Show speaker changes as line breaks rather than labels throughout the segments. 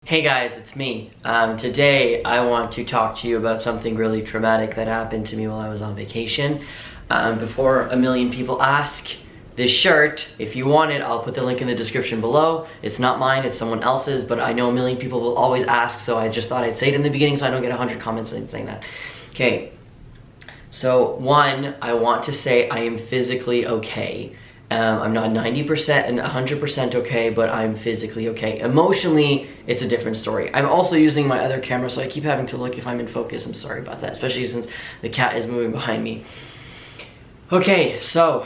Hey guys, it's me. Today I want to talk to you about something really traumatic that happened to me while I was on vacation. Before a million people ask, this shirt, if you want it, I'll put the link in the description below. It's not mine, it's someone else's, but I know a million people will always ask, so I just thought I'd say it in the beginning so I don't get 100 comments saying that. Okay, so one, I want to say I am physically okay. I'm not 90% and 100% okay, but I'm physically okay. Emotionally, it's a different story. I'm also using my other camera, so I keep having to look if I'm in focus. I'm sorry about that, especially since the cat is moving behind me. Okay, so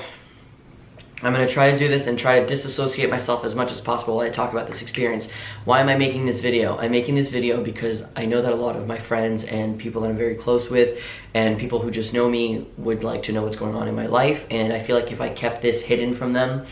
I'm gonna try to do this and try to disassociate myself as much as possible while I talk about this experience. Why am I making this video? I'm making this video because I know that a lot of my friends and people that I'm very close with and people who just know me would like to know what's going on in my life, and I feel like if I kept this hidden from them,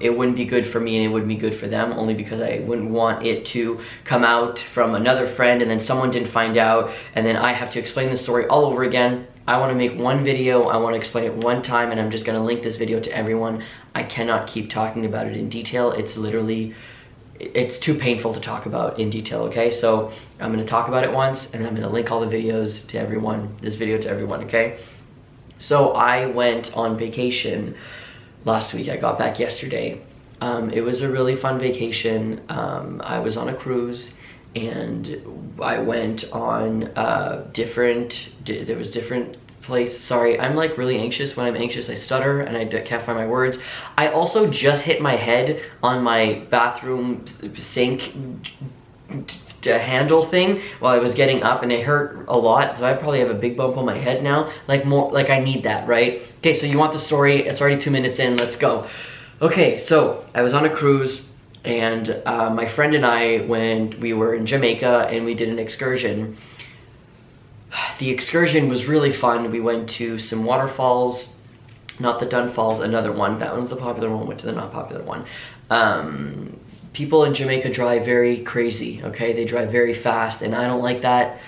it wouldn't be good for me and it wouldn't be good for them, only because I wouldn't want it to come out from another friend and then someone didn't find out and then I have to explain the story all over again. I want to make one video, I want to explain it one time, and I'm just going to link this video to everyone. I cannot keep talking about it in detail. It's literally, it's too painful to talk about in detail, okay? So I'm going to talk about it once, and I'm going to link all the videos to everyone, this video to everyone, okay? So I went on vacation last week. I got back yesterday. It was a really fun vacation. I was on a cruise, and I went on there was different places. Sorry, I'm like really anxious. When I'm anxious, I stutter and I can't find my words. I also just hit my head on my bathroom sink handle thing while I was getting up, and it hurt a lot, so I probably have a big bump on my head now. Like I need that, right? Okay, so you want the story? It's already 2 minutes in, let's go. Okay, so I was on a cruise, and my friend and I, when we were in Jamaica, and we did an excursion. The excursion was really fun. We went to some waterfalls, not the Dun Falls, another one. That one's the popular one, went to the not popular one. People in Jamaica drive very crazy, okay? They drive very fast, and I don't like that.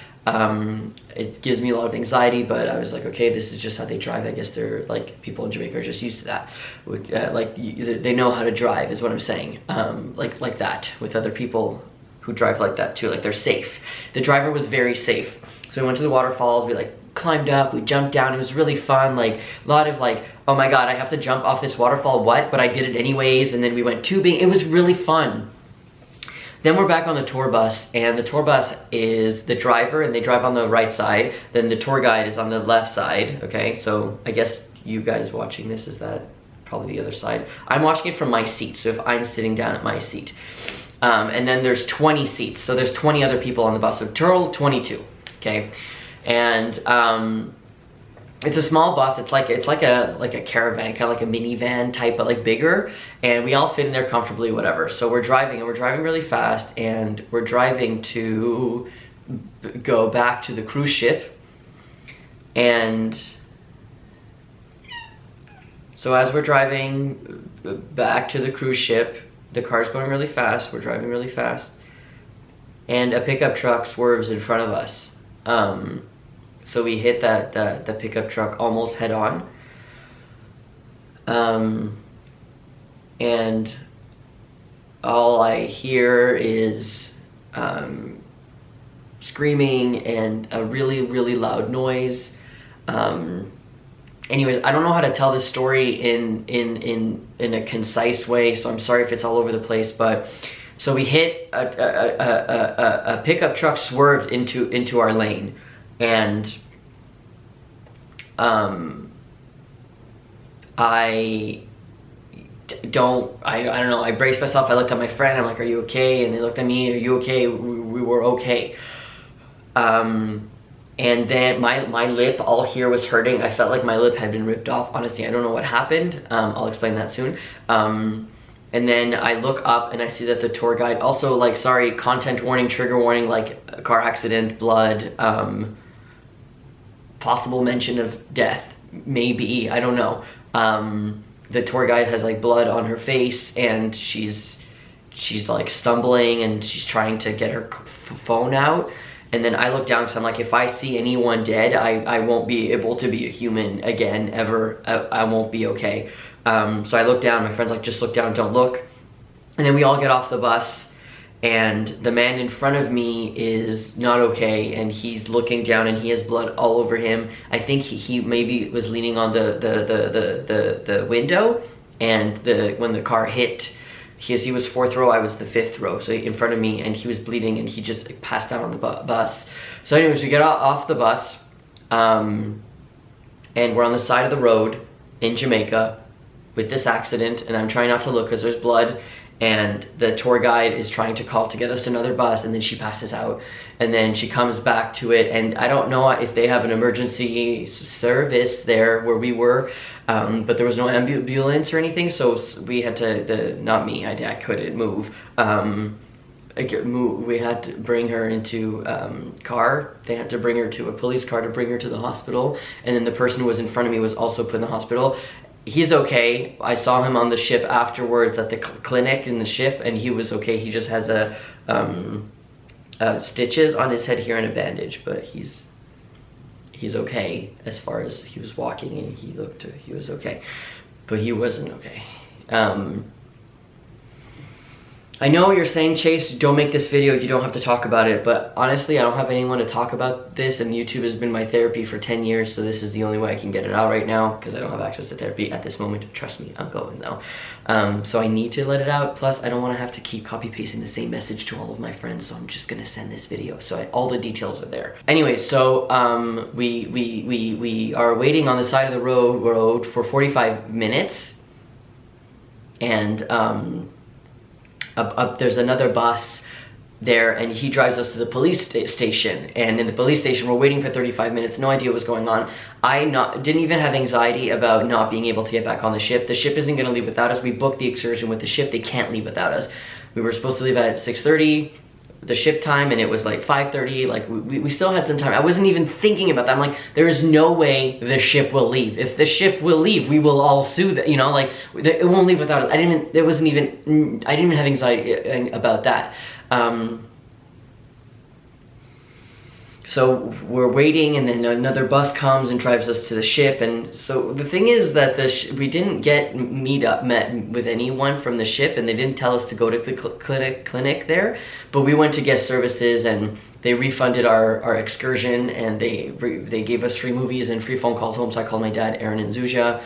It gives me a lot of anxiety, but I was like, okay, this is just how they drive. I guess they're like, people in Jamaica are just used to that. They know how to drive is what I'm saying. Like that with other people who drive like that too, like they're safe. The driver was very safe. So we went to the waterfalls, we like climbed up, we jumped down. It was really fun, like a lot of like, oh my God, I have to jump off this waterfall, what? But I did it anyways, and then we went tubing. It was really fun. Then we're back on the tour bus, and the tour bus is the driver, and they drive on the right side. Then the tour guide is on the left side, okay? So I guess you guys watching this, is that probably the other side? I'm watching it from my seat, so if I'm sitting down at my seat. And then there's 20 seats, so there's 20 other people on the bus, so total 22, okay? And it's a small bus. It's like a caravan, kind of like a minivan type, but like bigger, and we all fit in there comfortably, whatever. So we're driving, and we're driving really fast, and we're driving to go back to the cruise ship. And so as we're driving back to the cruise ship, the car's going really fast, we're driving really fast, and a pickup truck swerves in front of us. So we hit the pickup truck almost head on. And all I hear is screaming and a really, really loud noise. Anyways, I don't know how to tell this story in a concise way, so I'm sorry if it's all over the place, but so we hit a pickup truck swerved into our lane, and I don't know, I braced myself, I looked at my friend, I'm like, are you okay? And they looked at me, are you okay? We were okay. And then my lip, all here was hurting. I felt like my lip had been ripped off. Honestly, I don't know what happened. I'll explain that soon. And then I look up and I see that the tour guide, also like, sorry, content warning, trigger warning, like a car accident, blood, possible mention of death, maybe, I don't know. The tour guide has like blood on her face, and she's like stumbling, and she's trying to get her phone out. And then I look down because I'm like, if I see anyone dead, I won't be able to be a human again, ever. I won't be okay. So I look down, my friend's like, just look down, don't look. And then we all get off the bus, and the man in front of me is not okay, and he's looking down and he has blood all over him. I think he maybe was leaning on the window, and when the car hit, he was 4th row, I was the 5th row, so in front of me, and he was bleeding, and he just passed out on the bus. So anyways, we get off the bus, and we're on the side of the road in Jamaica with this accident, and I'm trying not to look because there's blood, and the tour guide is trying to call to get us another bus, and then she passes out, and then she comes back to it, and I don't know if they have an emergency service there where we were, but there was no ambulance or anything, so we had to, not me, I couldn't move. We had to bring her into car. They had to bring her to a police car to bring her to the hospital, and then the person who was in front of me was also put in the hospital. He's okay. I saw him on the ship afterwards at the clinic in the ship, and he was okay. He just has stitches on his head here and a bandage, but he's okay as far as he was walking, and he was okay, but he wasn't okay. I know you're saying, Chase, don't make this video, you don't have to talk about it, but honestly, I don't have anyone to talk about this, and YouTube has been my therapy for 10 years, so this is the only way I can get it out right now, because I don't have access to therapy at this moment. Trust me, I'm going though. So I need to let it out, plus I don't want to have to keep copy-pasting the same message to all of my friends, so I'm just gonna send this video, so all the details are there. Anyway, so we are waiting on the side of the road for 45 minutes, and there's another bus there, and he drives us to the police station, and in the police station we're waiting for 35 minutes, no idea what's going on. I didn't even have anxiety about not being able to get back on the ship. The ship isn't going to leave without us. We booked the excursion with the ship. They can't leave without us. We were supposed to leave at 6:30 the ship time, and it was like 5:30. Like we still had some time. I wasn't even thinking about that. I'm like, there is no way the ship will leave. If the ship will leave, we will all sue that, you know, like it won't leave without us. I didn't even have anxiety about that. So we're waiting, and then another bus comes and drives us to the ship. And so the thing is that we didn't get met with anyone from the ship, and they didn't tell us to go to the clinic there, but we went to guest services, and they refunded our excursion, and they gave us free movies and free phone calls home. So I called my dad, Aaron, and Zuzia.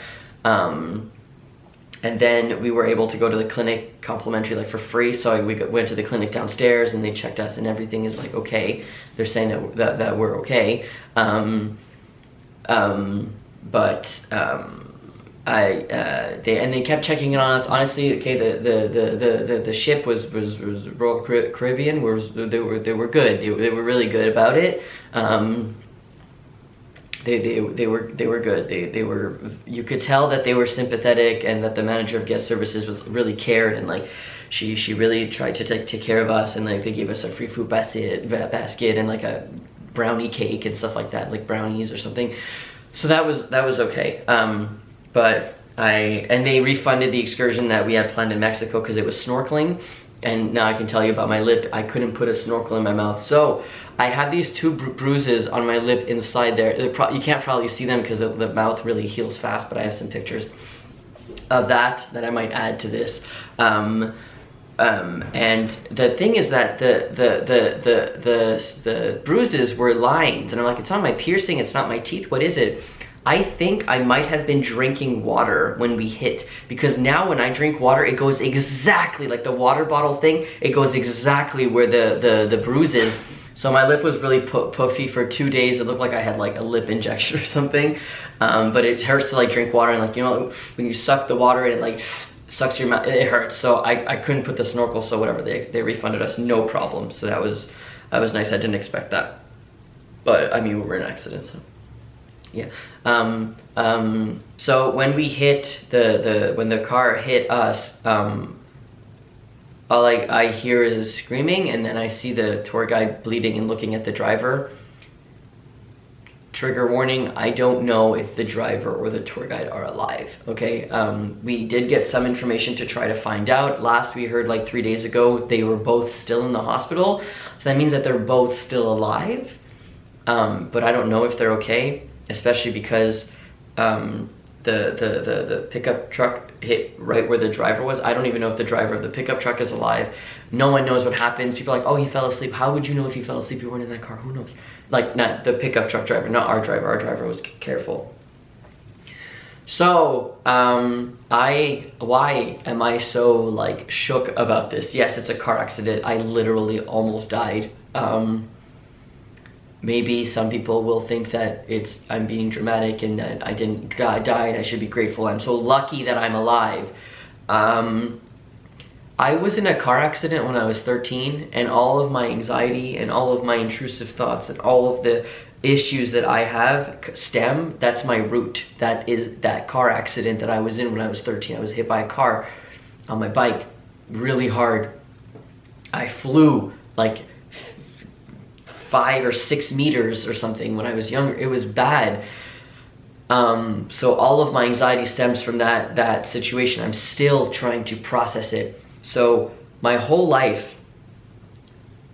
And then we were able to go to the clinic complimentary, like for free. So we went to the clinic downstairs, and they checked us, and everything is like okay. They're saying that we're okay. They kept checking in on us. Honestly, okay, the ship was Royal Caribbean. They were good. They were really good about it. They were good. They were, you could tell that they were sympathetic, and that the manager of guest services was really cared, and like she really tried to take care of us, and like they gave us a free food basket and like a brownie cake and stuff like that, like brownies or something. So that was okay. But they refunded the excursion that we had planned in Mexico because it was snorkeling. And now I can tell you about my lip. I couldn't put a snorkel in my mouth. So I have these 2 bruises on my lip inside there. You can't probably see them because the mouth really heals fast, but I have some pictures of that I might add to this. And the thing is that the bruises were lines, and I'm like, it's not my piercing, it's not my teeth, what is it? I think I might have been drinking water when we hit, because now when I drink water, it goes exactly like the water bottle thing. It goes exactly where the bruise is. So my lip was really puffy for 2 days. It looked like I had like a lip injection or something. But it hurts to like drink water, and like, you know, when you suck the water and it like sucks your mouth, it hurts. So I couldn't put the snorkel, so whatever, they refunded us, no problem. So that was nice. I didn't expect that. But I mean, we were in an accident, so. Yeah. So when we hit when the car hit us, all I hear is screaming, and then I see the tour guide bleeding and looking at the driver. Trigger warning, I don't know if the driver or the tour guide are alive, okay? We did get some information to try to find out. Last we heard, like 3 days ago, they were both still in the hospital. So that means that they're both still alive. But I don't know if they're okay, especially because the pickup truck hit right where the driver was. I don't even know if the driver of the pickup truck is alive. No one knows what happens. People are like, oh, he fell asleep. How would you know if he fell asleep? You weren't in that car. Who knows? Like, not the pickup truck driver, not our driver. Our driver was careful. So, why am I so like shook about this? Yes, it's a car accident. I literally almost died. Maybe some people will think that I'm being dramatic and that I didn't die and I should be grateful. I'm so lucky that I'm alive. I was in a car accident when I was 13, and all of my anxiety and all of my intrusive thoughts and all of the issues that I have that's my root. That is that car accident that I was in when I was 13. I was hit by a car on my bike really hard. I flew like 5 or 6 meters or something when I was younger. It was bad. So all of my anxiety stems from that situation. I'm still trying to process it. So my whole life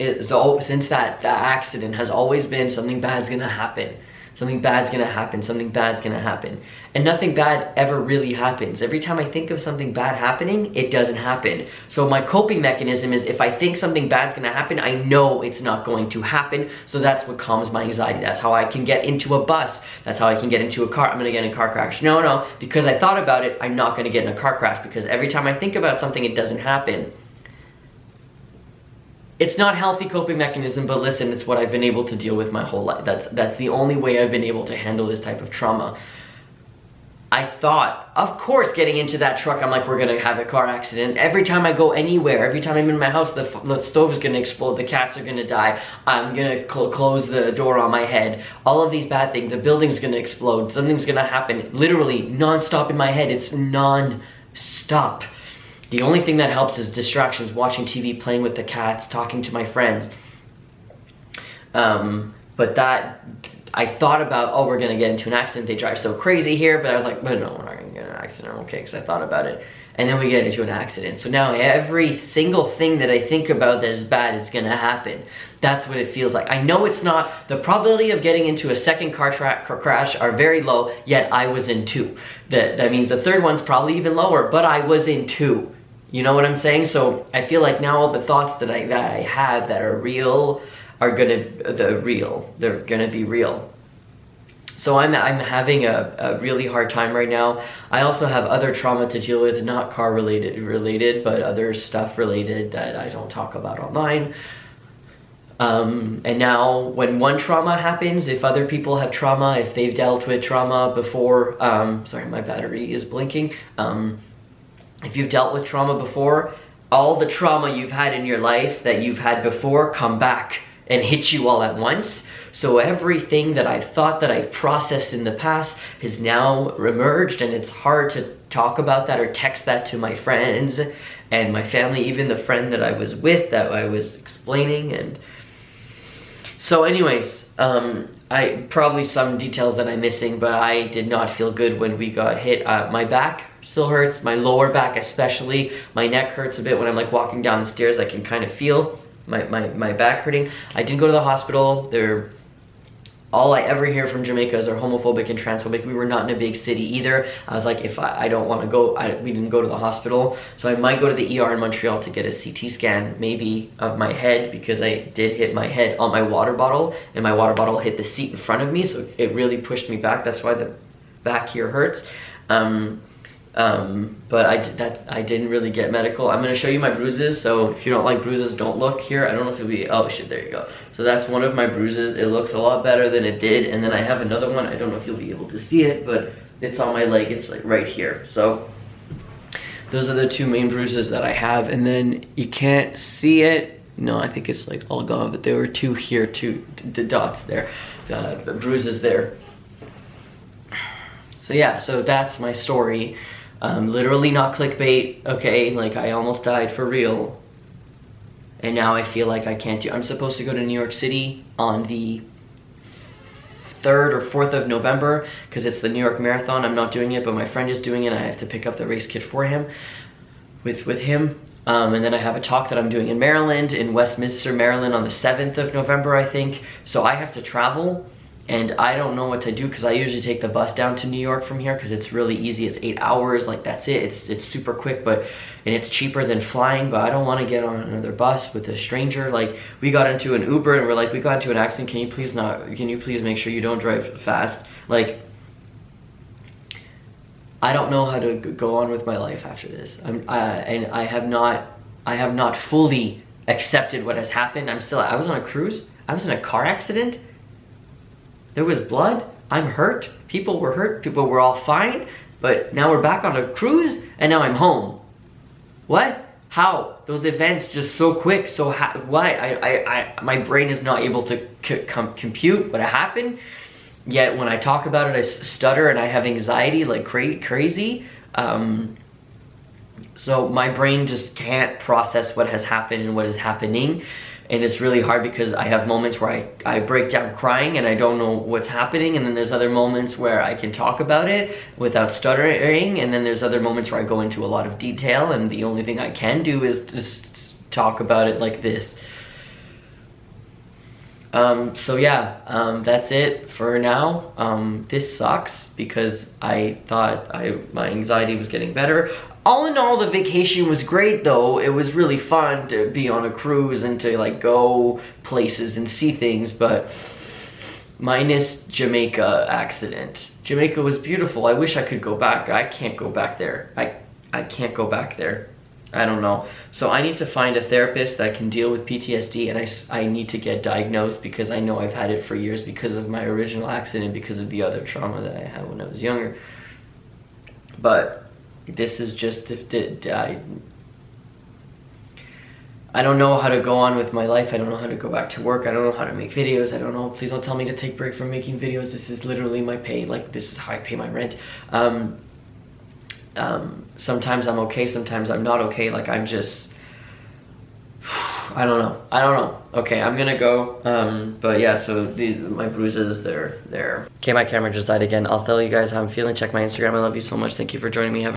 since that accident has always been something bad's gonna happen. Something bad's gonna happen. Something bad's gonna happen. And nothing bad ever really happens. Every time I think of something bad happening, it doesn't happen. So my coping mechanism is if I think something bad's gonna happen, I know it's not going to happen. So that's what calms my anxiety. That's how I can get into a bus. That's how I can get into a car. I'm gonna get in a car crash. No, because I thought about it, I'm not gonna get in a car crash, because every time I think about something, it doesn't happen. It's not healthy coping mechanism, but listen, it's what I've been able to deal with my whole life. That's the only way I've been able to handle this type of trauma. I thought, of course, getting into that truck, I'm like, we're gonna have a car accident. Every time I go anywhere, every time I'm in my house, the stove is gonna explode, the cats are gonna die, I'm gonna close the door on my head. All of these bad things, the building's gonna explode, something's gonna happen. Literally, non-stop in my head, it's non-stop. The only thing that helps is distractions, watching TV, playing with the cats, talking to my friends. But that, I thought about, oh, we're gonna get into an accident, they drive so crazy here, but I was like, but no, we're not gonna get in an accident, I'm okay, because I thought about it. And then we get into an accident. So now every single thing that I think about that is bad is gonna happen. That's what it feels like. I know it's not, the probability of getting into a second car crash are very low, yet I was in 2. That means the third one's probably even lower, but I was in 2. You know what I'm saying? So I feel like now all the thoughts that I have that are real are they're gonna be real. So I'm having a really hard time right now. I also have other trauma to deal with, not car related, but other stuff related that I don't talk about online. And now when one trauma happens, if other people have trauma, if they've dealt with trauma before, sorry, my battery is blinking. If you've dealt with trauma before, all the trauma you've had in your life that you've had before come back and hit you all at once. So everything that I've thought that I've processed in the past has now emerged, and it's hard to talk about that or text that to my friends and my family, even the friend that I was with that I was explaining. And so anyways, I probably some details that I'm missing, but I did not feel good when we got hit. My back still hurts, my lower back especially. My neck hurts a bit when I'm like walking down the stairs. I can kind of feel my back hurting. I didn't go to the hospital. All I ever hear from Jamaicans are homophobic and transphobic. We were not in a big city either. I was like, if I don't want to go, we didn't go to the hospital. So I might go to the ER in Montreal to get a CT scan, maybe of my head, because I did hit my head on my water bottle, and my water bottle hit the seat in front of me, so it really pushed me back. That's why the back here hurts. But I didn't really get medical. I'm gonna show you my bruises, so if you don't like bruises, don't look here. I don't know if it'll be, oh shit, there you go. So that's one of my bruises. It looks a lot better than it did, and then I have another one. I don't know if you'll be able to see it, but it's on my leg. It's like right here. So those are the 2 main bruises that I have, and then you can't see it. No, I think it's like all gone, but there were 2 here, 2 the dots there, the bruises there. So yeah, so that's my story. Literally not clickbait, okay? Like, I almost died for real. And now I feel like I can't do. I'm supposed to go to New York City on the 3rd or 4th of November, because it's the New York Marathon. I'm not doing it, but my friend is doing it. I have to pick up the race kit for him, with him. And then I have a talk that I'm doing in Maryland, in Westminster, Maryland on the 7th of November, I think. So I have to travel. and I don't know what to do because I usually take the bus down to New York from here because it's really easy. It's 8 hours, like that's it. It's super quick, and it's cheaper than flying, but I don't want to get on another bus with a stranger. Like, we got into an Uber and we're like, we got into an accident, can you please make sure you don't drive fast? Like, I don't know how to go on with my life after this. And I have not fully accepted what has happened. I was on a cruise, I was in a car accident, there was blood, I'm hurt, people were hurt, people were all fine, but now we're back on a cruise and now I'm home. What? How? Those events just so quick, so why? My brain is not able to compute what happened, yet when I talk about it I stutter and I have anxiety like crazy. So my brain just can't process what has happened and what is happening. And it's really hard because I have moments where I break down crying and I don't know what's happening, and then there's other moments where I can talk about it without stuttering, and then there's other moments where I go into a lot of detail and the only thing I can do is just talk about it like this. So yeah, that's it for now. This sucks because I thought my anxiety was getting better. All in all, the vacation was great though. It was really fun to be on a cruise and to like go places and see things, but minus Jamaica accident. Jamaica was beautiful. I wish I could go back. I can't go back there. I can't go back there. I don't know. So I need to find a therapist that can deal with PTSD, and I need to get diagnosed because I know I've had it for years because of my original accident, because of the other trauma that I had when I was younger. But this is just, I don't know how to go on with my life. I don't know how to go back to work. I don't know how to make videos. I don't know. Please don't tell me to take a break from making videos. This is literally my pay. Like, this is how I pay my rent. Sometimes I'm okay, sometimes I'm not okay. Like, I'm just, I don't know. Okay, I'm gonna go. But yeah, so my bruises, they're there. Okay, my camera just died again. I'll tell you guys how I'm feeling. Check my Instagram. I love you so much. Thank you for joining me.